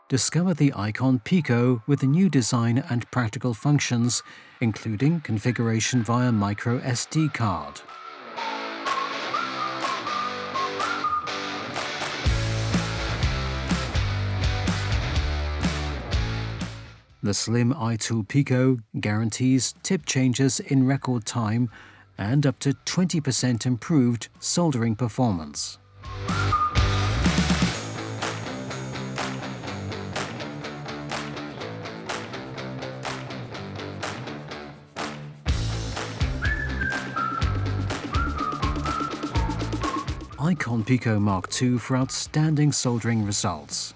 Discover the Icon Pico with the new design and practical functions, including configuration via micro SD card. The slim i2 Pico guarantees tip changes in record time and up to 20% improved soldering performance. Icon Pico Mark II for outstanding soldering results.